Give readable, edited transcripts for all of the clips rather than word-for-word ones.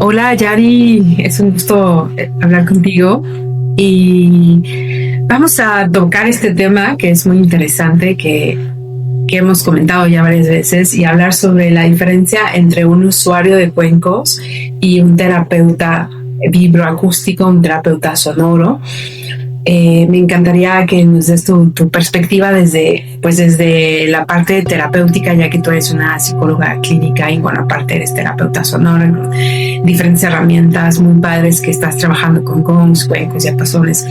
Hola Yari, es un gusto hablar contigo y vamos a tocar este tema que es muy interesante, que hemos comentado ya varias veces y hablar sobre la diferencia entre un usuario de cuencos y un terapeuta vibroacústico, un terapeuta sonoro. Me encantaría que nos des tu perspectiva desde la parte terapéutica, ya que tú eres una psicóloga clínica y bueno, aparte eres terapeuta sonora, ¿no? Diferentes herramientas muy padres que estás trabajando con gongs, cuencos y diapasones.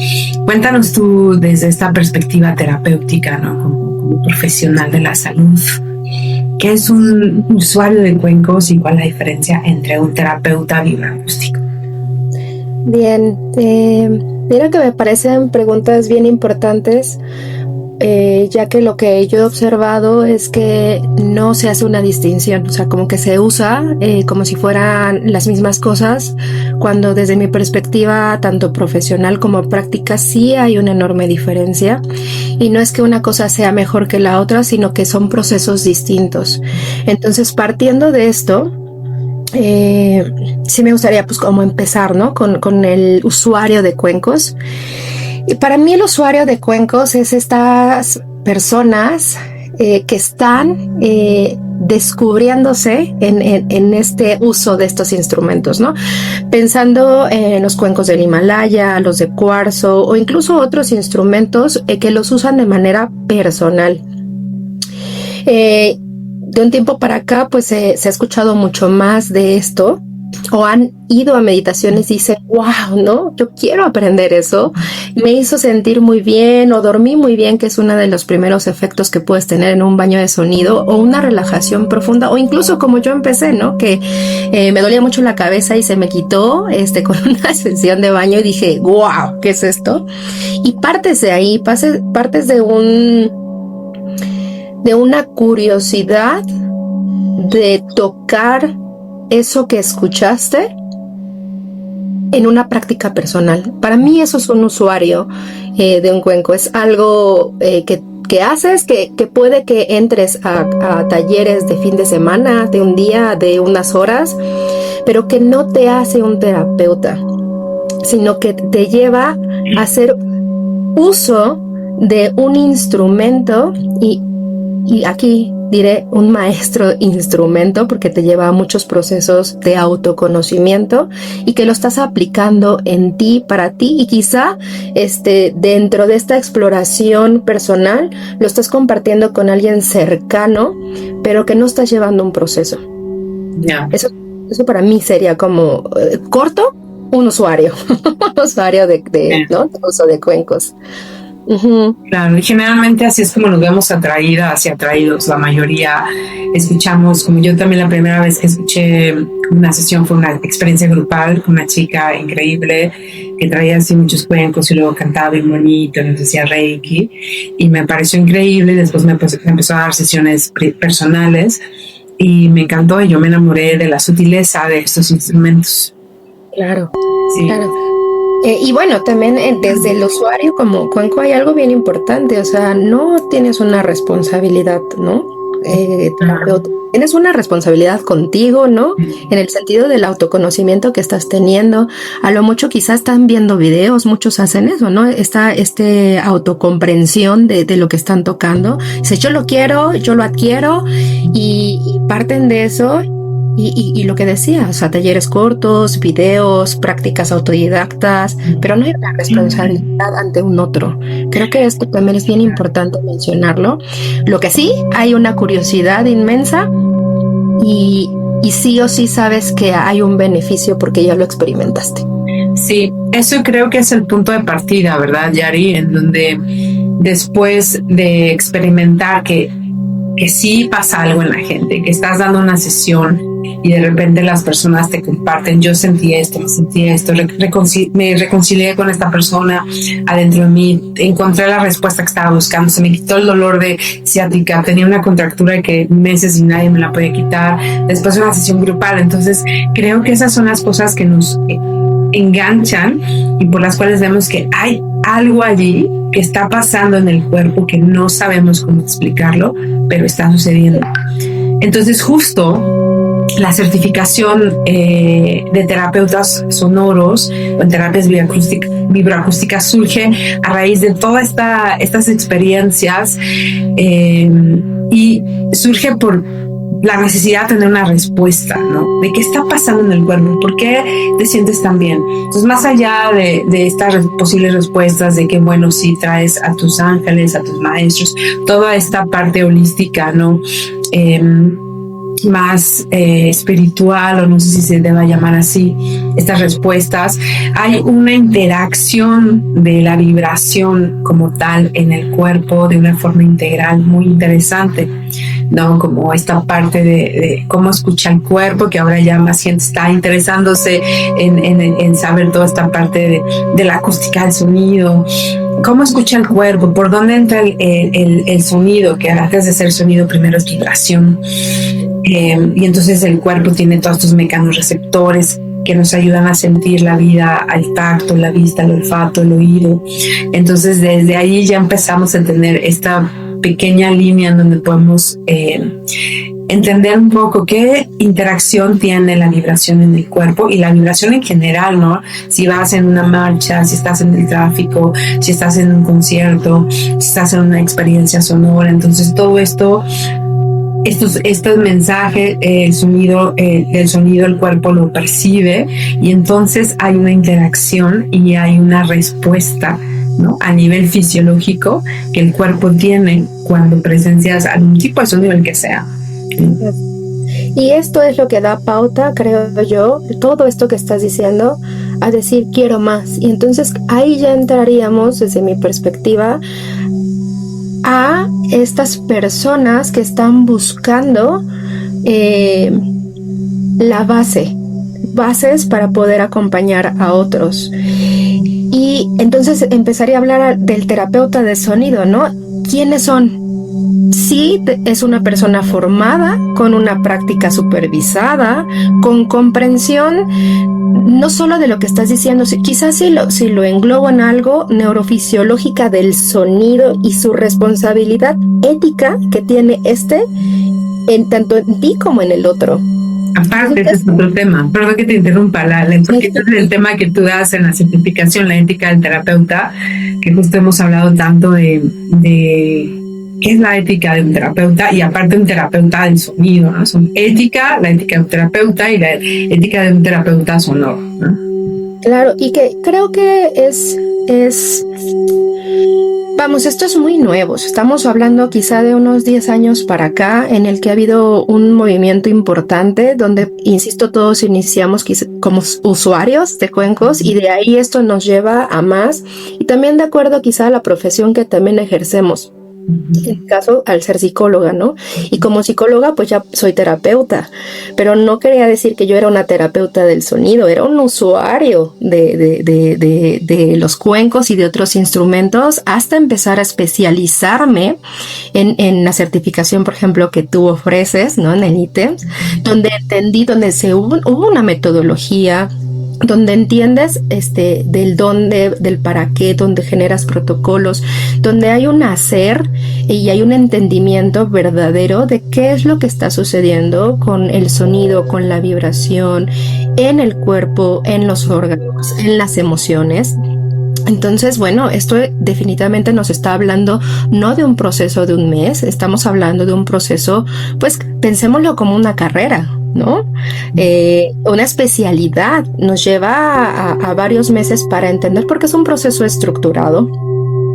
Cuéntanos tú desde esta perspectiva terapéutica, ¿no? Como profesional de la salud. ¿Qué es un usuario de cuencos y cuál es la diferencia entre un terapeuta vibroacústico? Bien, mira que me parecen preguntas bien importantes, ya que lo que yo he observado es que no se hace una distinción, o sea, como que se usa como si fueran las mismas cosas, cuando desde mi perspectiva, tanto profesional como práctica, sí hay una enorme diferencia. Y no es que una cosa sea mejor que la otra, sino que son procesos distintos. Entonces, partiendo de esto, sí me gustaría pues como empezar, ¿no? Con el usuario de cuencos. Y para mí el usuario de cuencos es estas personas que están descubriéndose en este uso de estos instrumentos, ¿no? Pensando en los cuencos del Himalaya, los de cuarzo o incluso otros instrumentos que los usan de manera personal. De un tiempo para acá, pues se ha escuchado mucho más de esto, o han ido a meditaciones y dicen, wow, ¿no? Yo quiero aprender eso. Me hizo sentir muy bien o dormí muy bien, que es uno de los primeros efectos que puedes tener en un baño de sonido, o una relajación profunda, o incluso como yo empecé, ¿no? Que me dolía mucho la cabeza y se me quitó con una sesión de baño y dije, wow, ¿qué es esto? Y partes de ahí, partes de una curiosidad de tocar eso que escuchaste en una práctica personal. Para mí eso es un usuario de un cuenco. Es algo que haces, que puede que entres a talleres de fin de semana, de un día, de unas horas, pero que no te hace un terapeuta, sino que te lleva a hacer uso de un instrumento y aquí diré un maestro instrumento, porque te lleva a muchos procesos de autoconocimiento y que lo estás aplicando en ti, para ti, y quizá dentro de esta exploración personal lo estás compartiendo con alguien cercano, pero que no estás llevando un proceso. Yeah. Eso para mí sería como corto, un usuario, un usuario ¿no? De uso de cuencos. Uh-huh. Claro, y generalmente así es como nos vemos atraídos. La mayoría escuchamos, como yo también la primera vez que escuché una sesión fue una experiencia grupal con una chica increíble que traía así muchos cuencos y luego cantaba bien bonito, nos hacía reiki y me pareció increíble. Después me empezó a dar sesiones personales y me encantó y yo me enamoré de la sutileza de estos instrumentos. Claro, sí. Claro. Y bueno, también desde el usuario como cuenco hay algo bien importante, o sea, no tienes una responsabilidad, ¿no? Tienes una responsabilidad contigo, ¿no? En el sentido del autoconocimiento que estás teniendo. A lo mucho quizás están viendo videos, muchos hacen eso, ¿no? Esta autocomprensión de lo que están tocando. Dice, yo lo quiero, yo lo adquiero y parten de eso. Y lo que decía, o sea, talleres cortos, videos, prácticas autodidactas, pero no hay una responsabilidad ante un otro. Creo que esto también es bien importante mencionarlo. Lo que sí, hay una curiosidad inmensa y sí o sí sabes que hay un beneficio porque ya lo experimentaste. Sí, eso creo que es el punto de partida, ¿verdad, Yari? En donde después de experimentar que sí pasa algo en la gente, que estás dando una sesión y de repente las personas te comparten, yo sentí esto, me reconcilié con esta persona adentro de mí, encontré la respuesta que estaba buscando, se me quitó el dolor de ciática, tenía una contractura que meses y nadie me la podía quitar, después de una sesión grupal. Entonces creo que esas son las cosas que nos enganchan y por las cuales vemos que hay algo allí que está pasando en el cuerpo que no sabemos cómo explicarlo, pero está sucediendo. Entonces justo la certificación de terapeutas sonoros o en terapias vibroacústicas surge a raíz de todas estas experiencias y surge por la necesidad de tener una respuesta, ¿no? De qué está pasando en el cuerpo, por qué te sientes tan bien. Entonces, más allá de estas posibles respuestas de que, bueno, si traes a tus ángeles, a tus maestros, toda esta parte holística, ¿no? Más espiritual, o no sé si se deba llamar así, estas respuestas, hay una interacción de la vibración como tal en el cuerpo de una forma integral muy interesante, ¿no? Como esta parte de cómo escucha el cuerpo, que ahora ya más gente está interesándose en saber toda esta parte de la acústica del sonido. ¿Cómo escucha el cuerpo? ¿Por dónde entra el sonido? Que antes de ser sonido primero es vibración. Y entonces el cuerpo tiene todos estos mecanorreceptores que nos ayudan a sentir la vida, al tacto, la vista, el olfato, el oído. Entonces desde ahí ya empezamos a tener esta pequeña línea en donde podemos entender un poco qué interacción tiene la vibración en el cuerpo y la vibración en general, ¿no? Si vas en una marcha, si estás en el tráfico, si estás en un concierto, si estás en una experiencia sonora. Entonces todo esto, estos mensajes, el sonido, el cuerpo lo percibe y entonces hay una interacción y hay una respuesta, ¿no? A nivel fisiológico que el cuerpo tiene cuando presencias algún tipo de sonido, el que sea. Y esto es lo que da pauta, creo yo, todo esto que estás diciendo, a decir quiero más. Y entonces ahí ya entraríamos, desde mi perspectiva, a estas personas que están buscando bases para poder acompañar a otros. Y entonces empezaría a hablar del terapeuta de sonido, ¿no? ¿Quiénes son? Sí, es una persona formada, con una práctica supervisada, con comprensión no solo de lo que estás diciendo, quizás si lo englobo en algo, neurofisiológica del sonido y su responsabilidad ética que tiene tanto en ti como en el otro. Aparte, ese es otro tema. Perdón que te interrumpa, porque este es el tema que tú das en la certificación, la ética del terapeuta, que justo hemos hablado tanto de qué es la ética de un terapeuta y aparte un terapeuta del sonido, ¿no? Son la ética de un terapeuta y la ética de un terapeuta sonoro, ¿no? Claro, y que creo que vamos, esto es muy nuevo. Estamos hablando quizá de unos 10 años para acá, en el que ha habido un movimiento importante donde, insisto, todos iniciamos como usuarios de cuencos y de ahí esto nos lleva a más y también de acuerdo quizá a la profesión que también ejercemos. En mi caso, al ser psicóloga, ¿no? Y como psicóloga, pues ya soy terapeuta, pero no quería decir que yo era una terapeuta del sonido, era un usuario de los cuencos y de otros instrumentos hasta empezar a especializarme en la certificación, por ejemplo, que tú ofreces, ¿no? En el ITEMS, donde entendí, hubo una metodología, donde entiendes del dónde, del para qué, donde generas protocolos, donde hay un hacer y hay un entendimiento verdadero de qué es lo que está sucediendo con el sonido, con la vibración, en el cuerpo, en los órganos, en las emociones. Entonces, bueno, esto definitivamente nos está hablando no de un proceso de un mes, estamos hablando de un proceso, pues pensémoslo como una carrera, ¿no? Una especialidad nos lleva a varios meses para entender, porque es un proceso estructurado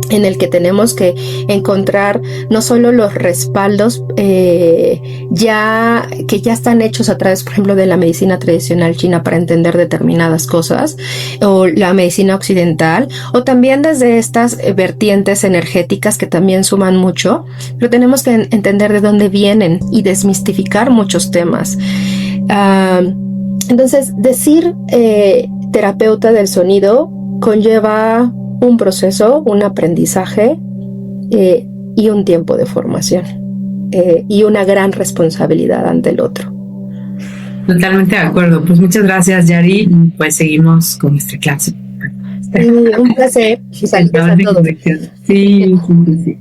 en el que tenemos que encontrar no solo los respaldos que ya están hechos a través, por ejemplo, de la medicina tradicional china para entender determinadas cosas, o la medicina occidental, o también desde estas vertientes energéticas que también suman mucho, pero tenemos que entender de dónde vienen y desmistificar muchos temas. Entonces, decir terapeuta del sonido conlleva un proceso, un aprendizaje y un tiempo de formación y una gran responsabilidad ante el otro. Totalmente de acuerdo. Pues muchas gracias, Yari. Pues seguimos con nuestra clase. Un placer. Sí, sí, sí.